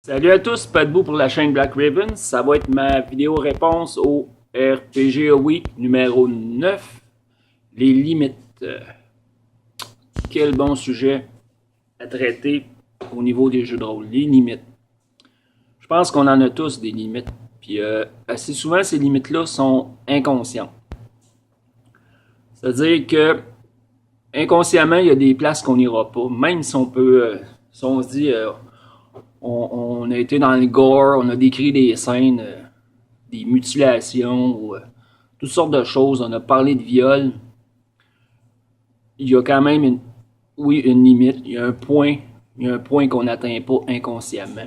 Salut à tous, pas debout pour la chaîne Black Raven. Ça va être ma vidéo réponse au RPG Week numéro 9, les limites. Quel bon sujet à traiter au niveau des jeux de rôle, les limites. Je pense qu'on en a tous des limites, puis assez souvent ces limites-là sont inconscientes. C'est-à-dire que inconsciemment, il y a des places qu'on n'ira pas, même si on peut, si on se dit on a été dans le gore, on a décrit des scènes, des mutilations, ou, toutes sortes de choses, on a parlé de viol. Il y a quand même une limite, il y a un point qu'on n'atteint pas inconsciemment.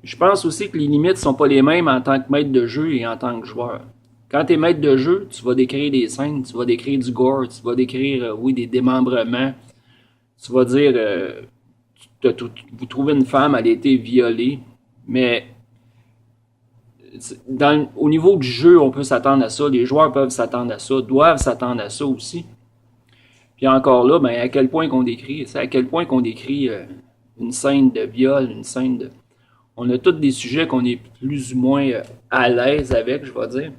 Je pense aussi que les limites ne sont pas les mêmes en tant que maître de jeu et en tant que joueur. Quand tu es maître de jeu, tu vas décrire des scènes, tu vas décrire du gore, tu vas décrire, des démembrements, tu vas dire, vous trouvez une femme, elle a été violée, mais au niveau du jeu, on peut s'attendre à ça, les joueurs peuvent s'attendre à ça, doivent s'attendre à ça aussi. Puis encore là, à quel point qu'on décrit, c'est à quel point qu'on décrit une scène de viol, une scène de... On a tous des sujets qu'on est plus ou moins à l'aise avec, je vais dire.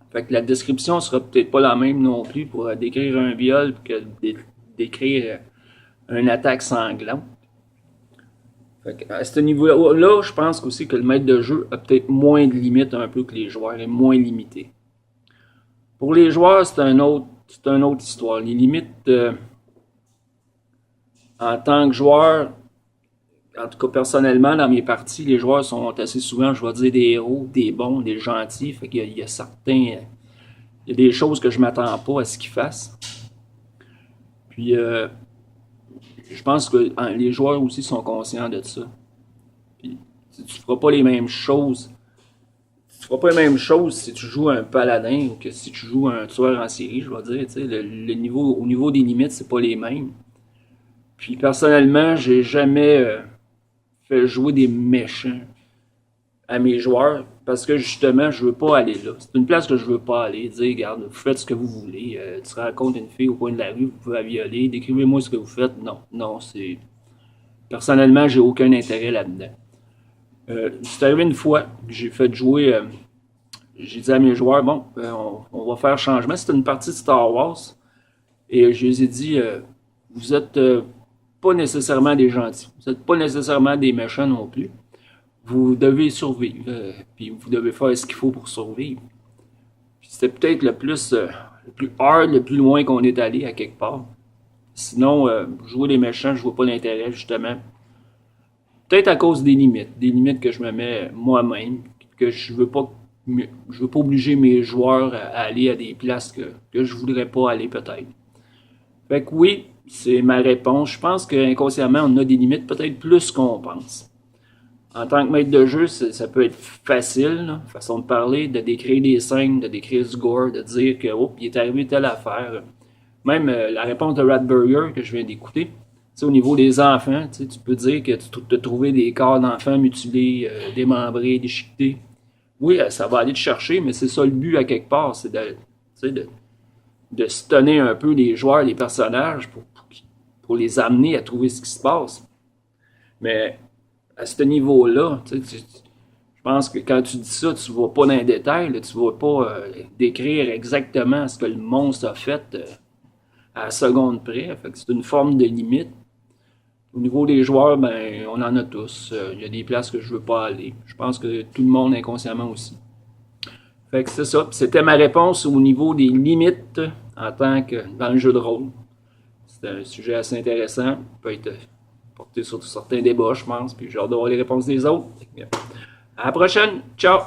Fait que la description sera peut-être pas la même non plus pour décrire un viol que décrire une attaque sanglante. Fait que à ce niveau-là, je pense aussi que le maître de jeu a peut-être moins de limites un peu que les joueurs, est moins limité. Pour les joueurs, c'est une autre histoire. Les limites, en tant que joueur, en tout cas personnellement, dans mes parties, les joueurs sont assez souvent, je vais dire, des héros, des bons, des gentils. Fait qu'il y a certains... Il y a des choses que je m'attends pas à ce qu'ils fassent. Puis, je pense que les joueurs aussi sont conscients de ça. Puis, tu feras pas les mêmes choses. Tu feras pas les mêmes choses si tu joues un paladin ou que si tu joues un tueur en série, je vais dire. Tu sais, le niveau, au niveau des limites, c'est pas les mêmes. Puis personnellement, j'ai jamais fait jouer des méchants à mes joueurs parce que justement, je veux pas aller là. C'est une place que je veux pas aller. Dire, regarde, vous faites ce que vous voulez. Tu rencontres une fille au coin de la rue, vous pouvez la violer. Décrivez-moi ce que vous faites. Non, c'est... Personnellement, j'ai aucun intérêt là-dedans. C'est arrivé une fois que j'ai fait jouer... j'ai dit à mes joueurs, bon, on va faire changement. C'était une partie de Star Wars. Et je les ai dit, vous êtes pas nécessairement des gentils. Vous n'êtes pas nécessairement des méchants non plus. Vous devez survivre. Puis vous devez faire ce qu'il faut pour survivre. Puis c'était peut-être le plus hard, le plus loin qu'on est allé à quelque part. Sinon, jouer les méchants, je vois pas l'intérêt, justement. Peut-être à cause des limites que je me mets moi-même, que je veux pas obliger mes joueurs à aller à des places que je voudrais pas aller peut-être. Fait que oui, c'est ma réponse. Je pense qu'inconsciemment, on a des limites peut-être plus qu'on pense. En tant que maître de jeu, ça peut être facile, là, façon de parler, de décrire des scènes, de décrire du gore, de dire que il est arrivé telle affaire. Même la réponse de Ratburger que je viens d'écouter, au niveau des enfants, tu peux dire que tu as trouvé des corps d'enfants mutilés, démembrés, déchiquetés. Oui, ça va aller te chercher, mais c'est ça le but à quelque part, c'est de stunner un peu les joueurs, les personnages, pour les amener à trouver ce qui se passe. Mais à ce niveau-là, je pense que quand tu dis ça, tu ne vas pas dans les détails, là, tu ne vas pas décrire exactement ce que le monstre a fait à la seconde près. Fait que c'est une forme de limite. Au niveau des joueurs, on en a tous. Il y a des places que je veux pas aller. Je pense que tout le monde inconsciemment aussi. Fait que c'est ça. C'était ma réponse au niveau des limites en tant que dans le jeu de rôle. C'est un sujet assez intéressant. Peut être porté sur certains débats, je pense. Puis j'ai hâte d'avoir les réponses des autres. À la prochaine. Ciao!